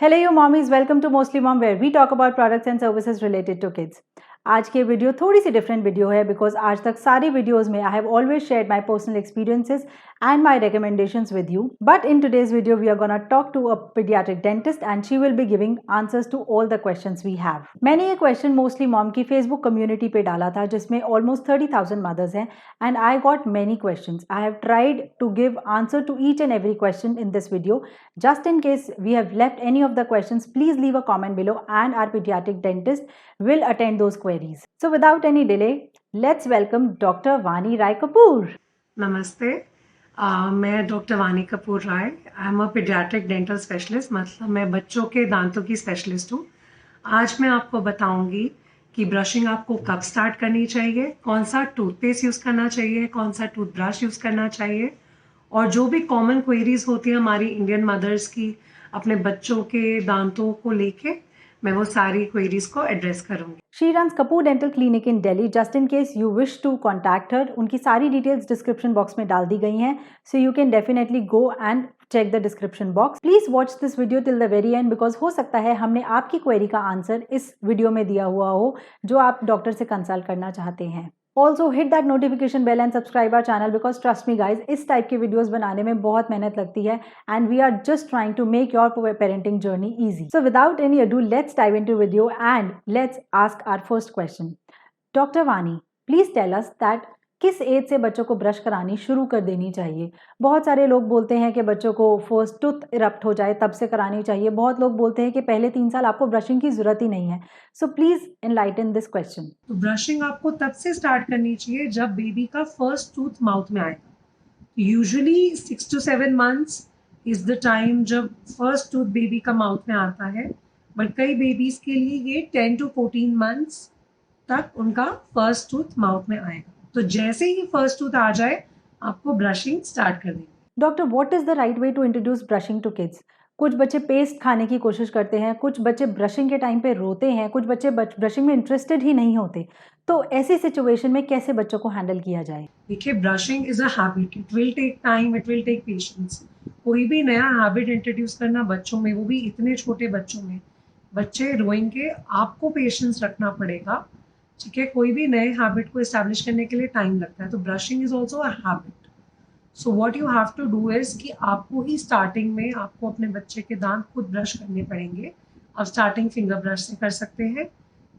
Hello you mommies, welcome to Mostly Mom where we talk about products and services related to kids. आज की video थोड़ी सी different video है because आज तक सारी वीडियोस में I have always shared my personal experiences and my recommendations with you. But in today's video, we are going to talk to a pediatric dentist and she will be giving answers to all the questions we have. मैंने ये question mostly mom की Facebook community पे डाला था जिसमें almost 30,000 mothers हैं and I got many questions. I have tried to give answer to each and every question in this video. Just in case we have left any of the questions, please leave a comment below and our pediatric dentist will attend those queries. So without any delay, let's welcome Dr. Vani Rai Kapoor. नमस्ते, मैं doctor Vani Kapoor Rai. I am a paediatric dental specialist, मतलब मैं बच्चों के दांतों की specialist हूँ। आज मैं आपको बताऊंगी कि ब्रशिंग आपको कब स्टार्ट करनी चाहिए, कौन सा टूथपेस्ट यूज़ करना चाहिए, कौन सा टूथब्रश यूज़ करना चाहिए, और जो भी कॉमन क्वेरीज होती हैं हमारी इंडियन मदर्स की अपने बच्चों के दांतों को लेके, मैं वो सारी क्वेरीज को एड्रेस करूंगी। She runs Kapoor Dental Clinic in Delhi. Just in case you wish to contact her, उनकी सारी details description box में डाल दी गई हैं. So you can definitely go and check the description box. Please watch this video till the very end because हो सकता है हमने आपकी query का आंसर इस वीडियो में दिया हुआ हो जो आप डॉक्टर से कंसल्ट करना चाहते हैं. Also hit that notification bell and subscribe our channel because trust me guys, इस टाइप के वीडियोस बनाने में बहुत मेहनत लगती है and we are just trying to make your parenting journey easy. So without any ado, let's dive into video and let's ask our first question. Dr. Vani, please tell us that किस as से बच्चों को brush करानी शुरू कर देनी चाहिए? बहुत सारे लोग बोलते हैं कि बच्चों को फर्स्ट टूथ इरप्ट हो जाए तब से करानी चाहिए. बहुत लोग बोलते हैं कि पहले 3 साल आपको ब्रशिंग की जरूरत ही नहीं है. So please enlighten this question. तो ब्रशिंग आपको तब से स्टार्ट करनी चाहिए जब बेबी का फर्स्ट टूथ माउथ में आएगा. Usually 6 to 7 months is the time जब फर्स्ट टूथ बेबी का माउथ में आता है, बट कई बेबीज के लिए ये 10 to 14 months तक उनका फर्स्ट टूथ माउथ में आएगा. तो जैसे ही फर्स्ट टूथ आ जाए आपको ब्रशिंग स्टार्ट कर देंगे. Doctor, what is the right way to introduce brushing to kids? कुछ बच्चे पेस्ट खाने की कोशिश करते हैं, कुछ बच्चे ब्रशिंग के टाइम पे रोते हैं, कुछ बच्चे ब्रशिंग में इंटरेस्टेड ही नहीं होते. तो ऐसी सिचुएशन में कैसे बच्चों को हैंडल किया जाए? देखिए, brushing is a habit. It will take time, it will take patience. कोई भी नया हैबिट इंट्रोड्यूस करना बच्चों में, वो भी इतने छोटे बच्चों में, बच्चे रोएंगे, आपको पेशेंस रखना पड़ेगा. ठीक है, कोई भी नए हैबिट को इस्टेब्लिश करने के लिए टाइम लगता है. तो brushing is also a habit. So what you have to do is कि आपको ही स्टार्टिंग में आपको अपने बच्चे के दांत खुद ब्रश करने पड़ेंगे. आप स्टार्टिंग फिंगर ब्रश से कर सकते हैं.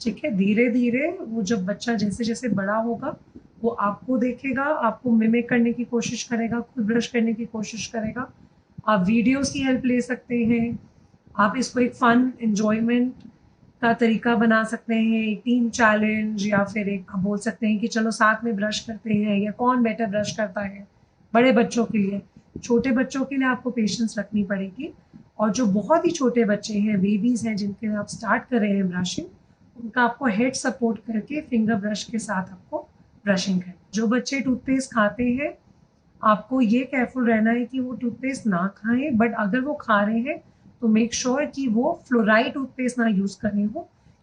ठीक है, धीरे धीरे वो जब बच्चा जैसे जैसे बड़ा होगा वो आपको देखेगा, आपको मिमिक करने की कोशिश करेगा, खुद ब्रश करने की कोशिश करेगा. आप वीडियोस की हेल्प ले सकते हैं. आप इसको एक फन एंजॉयमेंट का तरीका बना सकते हैं, एक टीम चैलेंज, या फिर एक आप बोल सकते हैं कि चलो साथ में ब्रश करते हैं, या कौन बेटर ब्रश करता है. बड़े बच्चों के लिए, छोटे बच्चों के लिए आपको पेशेंस रखनी पड़ेगी. और जो बहुत ही छोटे बच्चे हैं, बेबीज हैं, जिनके लिए आप स्टार्ट कर रहे हैं ब्रशिंग, उनका आपको हेड सपोर्ट करके फिंगर ब्रश के साथ आपको ब्रशिंग करनी. जो बच्चे टूथपेस्ट खाते हैं, आपको ये केयरफुल रहना है कि वो टूथपेस्ट ना खाएं, बट अगर वो खा रहे हैं तो मेक श्योर कि वो फ्लोराइड टूथपेस्ट ना यूज करने हो,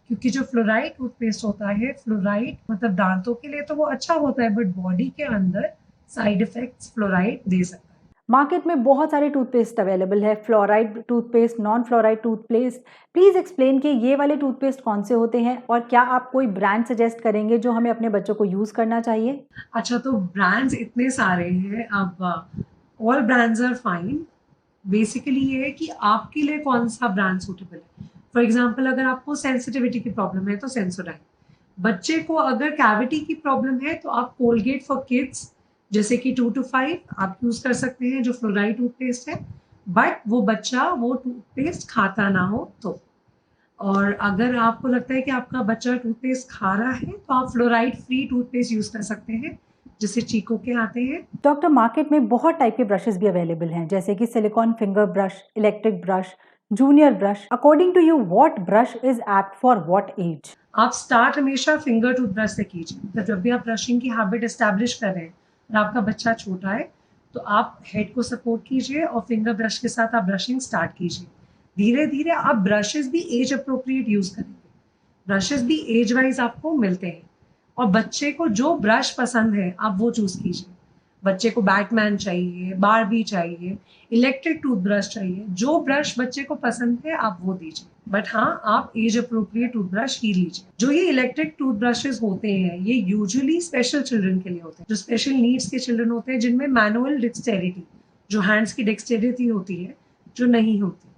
क्योंकि जो फ्लोराइड टूथपेस्ट होता है, फ्लोराइड मतलब दांतों के लिए तो वो अच्छा होता है, बट बॉडी के अंदर साइड इफेक्ट्स फ्लोराइड दे सकता है. मार्केट में बहुत सारे टूथपेस्ट अवेलेबल है, fluoride toothpaste, non fluoride toothpaste. Please explain कि ये वाले टूथपेस्ट कौन से होते हैं और क्या आप कोई ब्रांड सजेस्ट करेंगे जो हमें अपने बच्चों को यूज करना चाहिए? अच्छा, तो ब्रांड्स इतने सारे हैं, अब all brands are fine. Basically ये है कि आपके लिए कौन सा ब्रांड सूटेबल है. फॉर एग्जाम्पल, अगर आपको सेंसिटिविटी की प्रॉब्लम है तो सेंसोडाइन. बच्चे को अगर कैविटी की प्रॉब्लम है तो आप कोलगेट फॉर किड्स जैसे कि 2 to 5 आप यूज कर सकते हैं, जो फ्लोराइड टूथपेस्ट है, बट वो बच्चा वो टूथपेस्ट खाता ना हो तो. और अगर आपको लगता है कि आपका बच्चा टूथपेस्ट खा रहा है तो आप फ्लोराइड फ्री टूथपेस्ट यूज कर सकते हैं, जिससे चीको के आते हैं. डॉक्टर, मार्केट में बहुत टाइप के ब्रशेस भी अवेलेबल हैं, जैसे कि silicone finger brush, electric brush, junior brush. According to you what brush is apt for what age? आप स्टार्ट हमेशा फिंगर टूथब्रश से कीजिए. तो जब भी आप ब्रशिंग की हैबिट एस्टैब्लिश कर रहे हैं और आपका बच्चा छोटा है तो आप हेड को सपोर्ट कीजिए और फिंगर ब्रश के साथ आप ब्रशिंग स्टार्ट कीजिए. धीरे धीरे आप ब्रशेस भी एज अप्रोप्रिएट यूज करेंगे. ब्रशेस भी एज वाइज आपको मिलते हैं, और बच्चे को जो ब्रश पसंद है आप वो चूज कीजिए. बच्चे को बैटमैन चाहिए, बारबी चाहिए, इलेक्ट्रिक टूथब्रश चाहिए, जो ब्रश बच्चे को पसंद है आप वो दीजिए, बट हाँ आप एज अप्रोप्रिएट टूथब्रश ही लीजिए। जो ये इलेक्ट्रिक टूथब्रशेस होते हैं ये यूजुअली स्पेशल चिल्ड्रन के लिए होते हैं, जो स्पेशल नीड्स के चिल्ड्रन होते हैं जिनमें मैनुअल डेक्सटेरिटी, जो हैंड्स की डेक्सटेरिटी होती है, जो नहीं होती।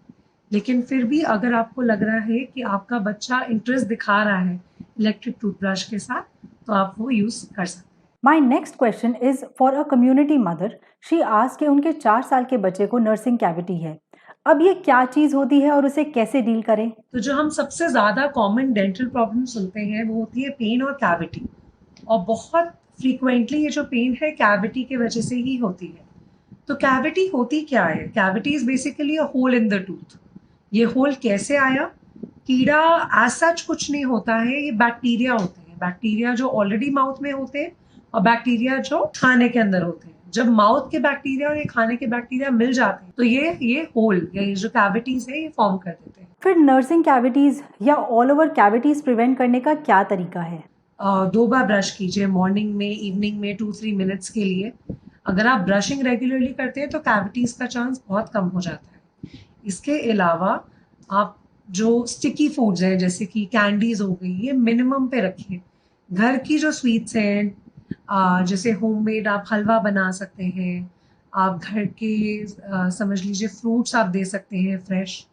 लेकिन फिर भी अगर आपको लग रहा है कि आपका बच्चा इंटरेस्ट दिखा रहा है इलेक्ट्रिक टूथब्रश के साथ, तो आप वो यूज कर सकते हैं। My next question is for a community mother. She asked कि उनके 4 साल के बच्चे को नर्सिंग कैविटी है। अब ये क्या चीज़ होती है और उसे कैसे डील करें? तो जो हम सबसे ज़्यादा कॉमन डेंटल प्रॉब्लम सुनते हैं वो होती है पेन और कैविटी, और बहुत फ्रीक्वेंटली ये जो पेन है कैविटी की वजह से ही होती है। तो कैविटी होती क्या है? Cavity is basically a hole in the tooth. ये होल कैसे आया? कीड़ा एज सच कुछ नहीं होता है, ये बैक्टीरिया होते हैं। बैक्टीरिया जो ऑलरेडी माउथ में होते हैं और बैक्टीरिया जो खाने के अंदर होते हैं। जब माउथ के बैक्टीरिया और ये खाने के बैक्टीरिया मिल जाते हैं तो ये होल या ये जो कैविटीज है ये फॉर्म कर देते हैं। फिर नर्सिंग कैविटीज या ऑल ओवर कैविटीज प्रिवेंट करने का क्या तरीका है? 2 बार ब्रश कीजिए, मॉर्निंग में, इवनिंग में 2-3 मिनट्स के लिए। अगर आप ब्रशिंग रेगुलरली करते हैं तो कैविटीज का चांस बहुत कम हो जाता है। इसके अलावा आप जो स्टिकी फूड्स हैं जैसे कि कैंडीज हो गई, ये मिनिमम पे रखिए। घर की जो स्वीट्स हैं जैसे होममेड आप हलवा बना सकते हैं, आप घर के समझ लीजिए फ्रूट्स आप दे सकते हैं fresh.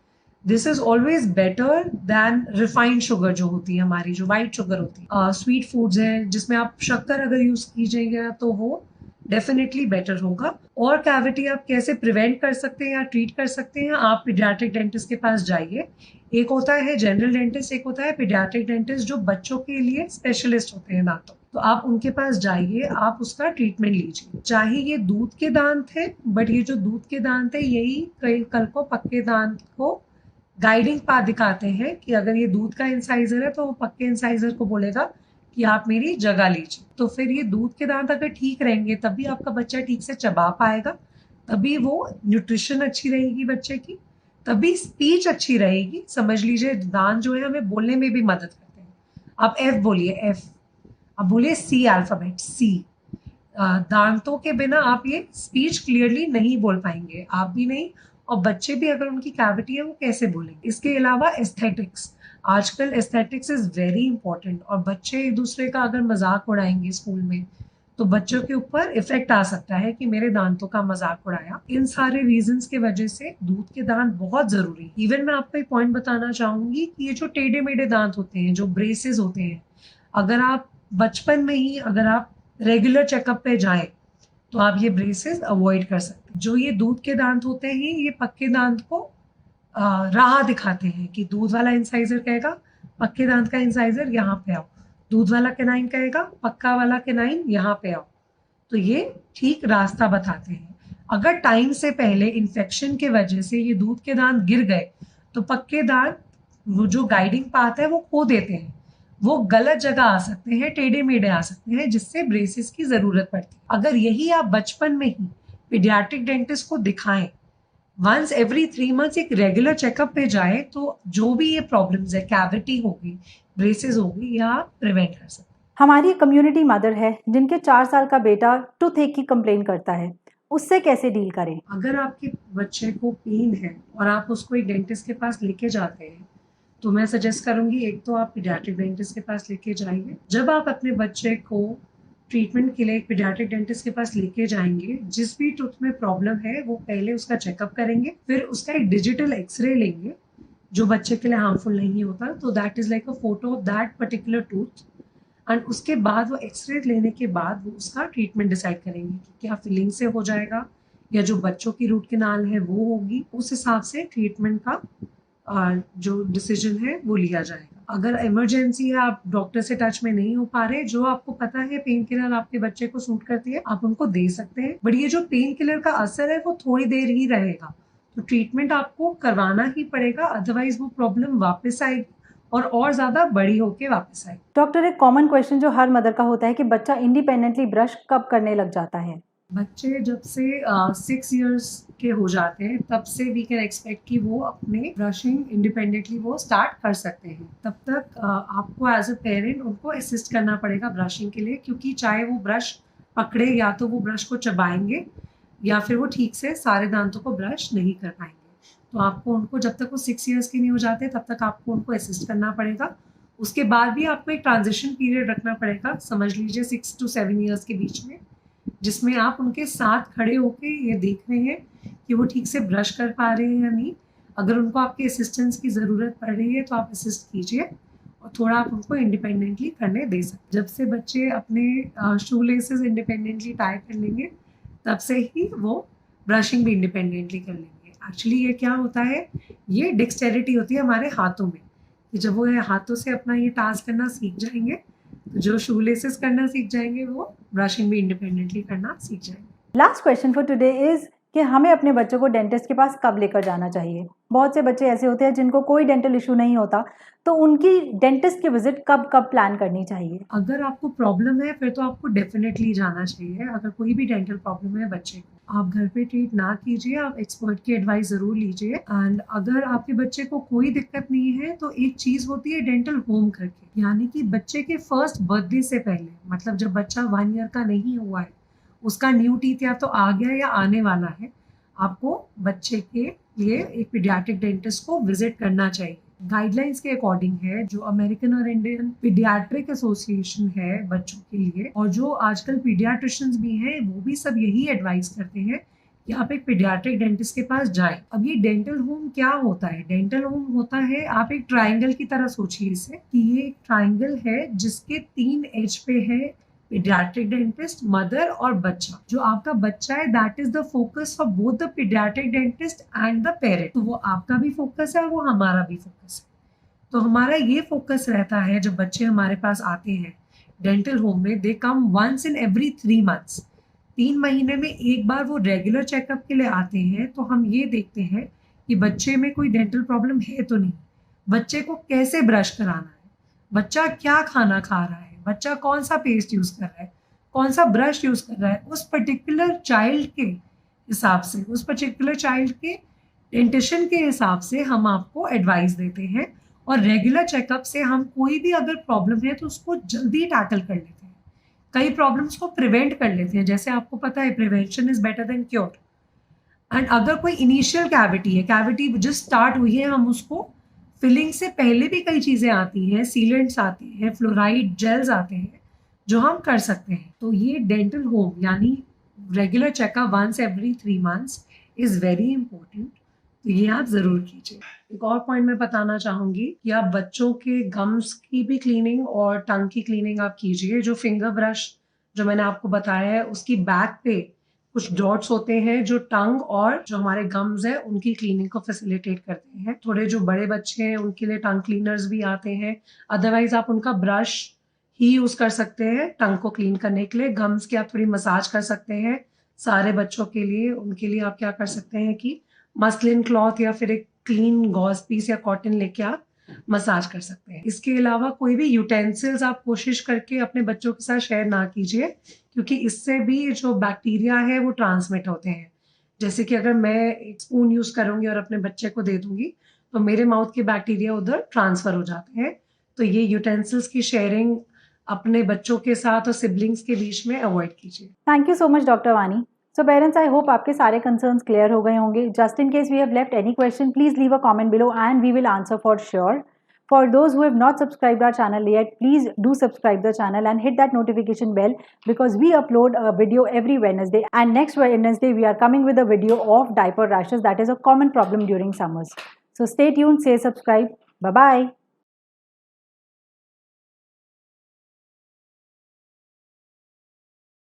This is always better than refined sugar जो होती है हमारी, जो वाइट शुगर होती है। स्वीट फूड्स हैं जिसमें आप शक्कर अगर यूज कीजिएगा तो वो डेफिनेटली बेटर होगा। और कैविटी आप कैसे प्रिवेंट कर सकते हैं या ट्रीट कर सकते हैं? आप पीडियाट्रिक डेंटिस्ट के पास जाइए। एक होता है जनरल डेंटिस्ट, एक होता है पीडियाट्रिक डेंटिस्ट जो बच्चों के लिए स्पेशलिस्ट होते हैं दांतों। तो आप उनके पास जाइए, आप उसका ट्रीटमेंट लीजिए। चाहे ये दूध के दांत है, बट ये जो दूध के दांत है यही कल को पक्के दांत को गाइडिंग पाथ दिखाते हैं कि अगर ये दूध का इंसाइजर है तो वो पक्के इंसाइजर को बोलेगा कि आप मेरी जगह लीजिए। तो फिर ये दूध के दांत अगर ठीक रहेंगे तभी आपका बच्चा ठीक से चबा पाएगा, तभी वो न्यूट्रिशन अच्छी रहेगी बच्चे की, तभी स्पीच अच्छी रहेगी। समझ लीजिए दांत जो है हमें बोलने में भी मदद करते हैं। आप एफ बोलिए, एफ, आप बोलिए सी अल्फाबेट सी। दांतों के बिना आप ये स्पीच क्लियरली नहीं बोल पाएंगे, आप भी नहीं और बच्चे भी। अगर उनकी कैविटी है वो कैसे बोलेंगे? इसके अलावा एस्थेटिक्स, आजकल एस्थेटिक्स इज वेरी इंपॉर्टेंट, और बच्चे एक दूसरे का अगर मजाक उड़ाएंगे स्कूल में तो बच्चों के ऊपर इफेक्ट आ सकता है कि मेरे दांतों का मजाक उड़ाया। इन सारे रीजंस के वजह से दूध के दांत बहुत जरूरी है। इवन मैं आपको एक पॉइंट बताना चाहूंगी कि ये जो टेढ़े मेढ़े दांत होते हैं, जो ब्रेसेस होते हैं, अगर आप बचपन में ही अगर आप रेगुलर चेकअप पे जाएं तो आप ये ब्रेसेस अवॉइड कर सकते हैं। जो ये दूध के दांत होते हैं ये पक्के दांत को राह दिखाते हैं कि दूध वाला इंसाइजर कहेगा पक्के दांत का इंसाइजर यहाँ पे आओ, दूध वाला केनाइन कहेगा पक्का वाला केनाइन यहाँ पे आओ। तो ये ठीक रास्ता बताते हैं। अगर टाइम से पहले इन्फेक्शन के वजह से ये दूध के दांत गिर गए तो पक्के दांत वो जो गाइडिंग पाथ है वो खो देते हैं, वो गलत जगह आ सकते हैं, टेढ़े मेढ़े आ सकते हैं, जिससे ब्रेसेस की जरूरत पड़ती है। अगर यही आप बचपन में ही पीडियाट्रिक डेंटिस्ट को दिखाएं, वंस एवरी 3 मंथ्स एक रेगुलर चेकअप पे जाए, तो जो भी ये प्रॉब्लम्स है, कैविटी होगी, ब्रेसेस होगी, या प्रिवेंट कर सकते हैं। हमारी कम्युनिटी मदर है जिनके 4 साल का बेटा टूथ की कंप्लेन करता है, उससे कैसे डील करें? अगर आपके बच्चे को पेन है और आप उसको एक डेंटिस्ट के पास लेके जाते हैं तो मैं सजेस्ट करूंगी, एक तो आप पीडियाट्रिक डेंटिस्ट के पास लेके जाइए। जब आप अपने बच्चे को ट्रीटमेंट के लिए एक पीडियाट्रिक डेंटिस्ट के पास लेके जाएंगे, जिस भी टूथ में प्रॉब्लम है वो पहले उसका चेकअप करेंगे, फिर उसका एक डिजिटल एक्सरे लेंगे जो बच्चे के लिए हार्मफुल नहीं होता। तो that is like a photo of that particular tooth, and उसके बाद वो एक्सरे लेने के बाद वो उसका ट्रीटमेंट डिसाइड करेंगे कि क्या फिलिंग से हो जाएगा या जो बच्चों की रूट कैनाल है वो होगी। उस हिसाब से ट्रीटमेंट का जो डिसीजन है वो लिया जाएगा। अगर इमरजेंसी है, आप डॉक्टर से टच में नहीं हो पा रहे, जो आपको पता है पेन किलर आपके बच्चे को सूट करती है आप उनको दे सकते हैं, बट ये जो पेन किलर का असर है वो थोड़ी देर ही रहेगा, तो ट्रीटमेंट आपको करवाना ही पड़ेगा, अदरवाइज वो प्रॉब्लम वापस आएगी और ज्यादा बड़ी होके वापस आएगी। डॉक्टर, एक कॉमन क्वेश्चन जो हर मदर का होता है कि बच्चा इंडिपेंडेंटली ब्रश कब करने लग जाता है? बच्चे जब से 6 इयर्स के हो जाते हैं तब से वी कैन एक्सपेक्ट कि वो अपने ब्रशिंग इंडिपेंडेंटली वो स्टार्ट कर सकते हैं। तब तक आपको एज अ पेरेंट उनको असिस्ट करना पड़ेगा ब्रशिंग के लिए, क्योंकि चाहे वो ब्रश पकड़े या तो वो ब्रश को चबाएंगे या फिर वो ठीक से सारे दांतों को ब्रश नहीं कर पाएंगे। तो आपको उनको जब तक वो 6 ईयर्स के नहीं हो जाते तब तक आपको उनको असिस्ट करना पड़ेगा। उसके बाद भी आपको एक ट्रांजिशन पीरियड रखना पड़ेगा, समझ लीजिए 6 to 7 ईयर्स के बीच में, जिसमें आप उनके साथ खड़े होके ये देख रहे हैं कि वो ठीक से ब्रश कर पा रहे हैं या नहीं। अगर उनको आपके असिस्टेंस की ज़रूरत पड़ रही है तो आप असिस्ट कीजिए और थोड़ा आप उनको इंडिपेंडेंटली करने दे सकते। जब से बच्चे अपने शू लेसेस इंडिपेंडेंटली टाई कर लेंगे तब से ही वो ब्रशिंग भी इंडिपेंडेंटली कर लेंगे। एक्चुअली ये क्या होता है, ये डिक्सटेरिटी होती है हमारे हाथों में, कि जब वो हाथों से अपना ये टास्क करना सीख जाएंगे तो जो शू लेसेस करना सीख जाएंगे वो ब्रशिंग भी इंडिपेंडेंटली करना सीख जाएंगे। Last question for today is कि हमें अपने बच्चों को डेंटिस्ट के पास कब लेकर जाना चाहिए। बहुत से बच्चे ऐसे होते हैं जिनको कोई डेंटल इशू नहीं होता, तो उनकी डेंटिस्ट की विजिट कब कब प्लान करनी चाहिए? अगर आपको प्रॉब्लम है फिर तो आपको डेफिनेटली जाना चाहिए। अगर कोई भी डेंटल प्रॉब्लम है बच्चे को, आप घर पे ट्रीट ना कीजिए, आप एक्सपर्ट की एडवाइस ज़रूर लीजिए। एंड अगर आपके बच्चे को कोई दिक्कत नहीं है तो एक चीज़ होती है डेंटल होम करके, यानी कि बच्चे के फर्स्ट बर्थडे से पहले, मतलब जब बच्चा 1 ईयर का नहीं हुआ है, उसका न्यू टीथ या तो आ गया या आने वाला है, आपको बच्चे के लिए एक पीडियाट्रिक डेंटिस्ट को विजिट करना चाहिए। गाइडलाइंस के अकॉर्डिंग है, जो अमेरिकन और इंडियन पीडियाट्रिक एसोसिएशन है बच्चों के लिए, और जो आजकल पीडियाट्रिशियंस भी हैं वो भी सब यही एडवाइस करते हैं कि आप एक पीडियाट्रिक डेंटिस्ट के पास जाएं। अब ये डेंटल होम क्या होता है? डेंटल होम होता है, आप एक ट्राइंगल की तरह सोचिए इसे, कि ये एक ट्राइंगल है जिसके 3 एज पे है पीडियाट्रिक डेंटिस्ट, मदर और बच्चा। जो आपका बच्चा है that is the focus for both the paediatric dentist and the parent. तो वो आपका भी फोकस है और वो हमारा भी फोकस है। तो हमारा ये फोकस रहता है, जब बच्चे हमारे पास आते हैं डेंटल होम में, they come once in every 3 months, 3 महीने में एक बार वो रेगुलर चेकअप के लिए आते हैं। तो हम ये देखते हैं कि बच्चे में कोई डेंटल प्रॉब्लम है तो नहीं, बच्चे को कैसे ब्रश कराना है, बच्चा क्या खाना खा रहा है, बच्चा कौन सा पेस्ट यूज़ कर रहा है, कौन सा ब्रश यूज़ कर रहा है, उस पर्टिकुलर चाइल्ड के हिसाब से, उस पर्टिकुलर चाइल्ड के डेंटिशन के हिसाब से हम आपको एडवाइस देते हैं। और रेगुलर चेकअप से हम कोई भी अगर प्रॉब्लम है तो उसको जल्दी टैकल कर लेते हैं, कई प्रॉब्लम्स को प्रिवेंट कर लेते हैं। जैसे आपको पता है prevention is better than cure. And अगर कोई इनिशियल कैविटी है, कैविटी जस्ट स्टार्ट हुई है, हम उसको फिलिंग से पहले भी कई चीज़ें आती हैं, सीलेंट्स आते हैं, फ्लोराइड जेल्स आते हैं जो हम कर सकते हैं। तो ये डेंटल होम यानी regular checkup once every 3 months is very important. तो ये आप ज़रूर कीजिए। एक और पॉइंट मैं बताना चाहूँगी कि आप बच्चों के गम्स की भी क्लीनिंग और टंग की क्लीनिंग आप कीजिए। जो फिंगर ब्रश जो मैंने आपको बताया है, उसकी बैक पे कुछ डॉट्स होते हैं जो टंग और जो हमारे गम्स है उनकी क्लीनिंग को फैसिलिटेट करते हैं। थोड़े जो बड़े बच्चे हैं उनके लिए टंग क्लीनर्स भी आते हैं, अदरवाइज आप उनका ब्रश ही यूज़ कर सकते हैं टंग को क्लीन करने के लिए। गम्स की आप थोड़ी मसाज कर सकते हैं। सारे बच्चों के लिए, उनके लिए आप क्या कर सकते हैं कि मसलिन क्लॉथ या फिर एक क्लीन गॉज पीस या कॉटन लेके आप मसाज कर सकते हैं। इसके अलावा कोई भी यूटेंसिल्स आप कोशिश करके अपने बच्चों के साथ शेयर ना कीजिए, क्योंकि इससे भी जो बैक्टीरिया है वो ट्रांसमिट होते हैं। जैसे कि अगर मैं एक स्पून यूज़ करूँगी और अपने बच्चे को दे दूँगी तो मेरे माउथ के बैक्टीरिया उधर ट्रांसफ़र हो जाते हैं। तो ये यूटेंसिल्स की शेयरिंग अपने बच्चों के साथ और सिबलिंग्स के बीच में अवॉइड कीजिए। Thank you so much doctor Vani. So parents, I hope आपके सारे कंसर्न्स क्लियर हो गए होंगे। Just in case we have left any question, please leave a comment below and we will answer for sure. For those who have not subscribed our channel yet, please do subscribe the channel and hit that notification bell, because we upload a video every Wednesday, and next Wednesday we are coming with a video of diaper rashes, that is a common problem during summers. So stay tuned, say subscribe. Bye bye.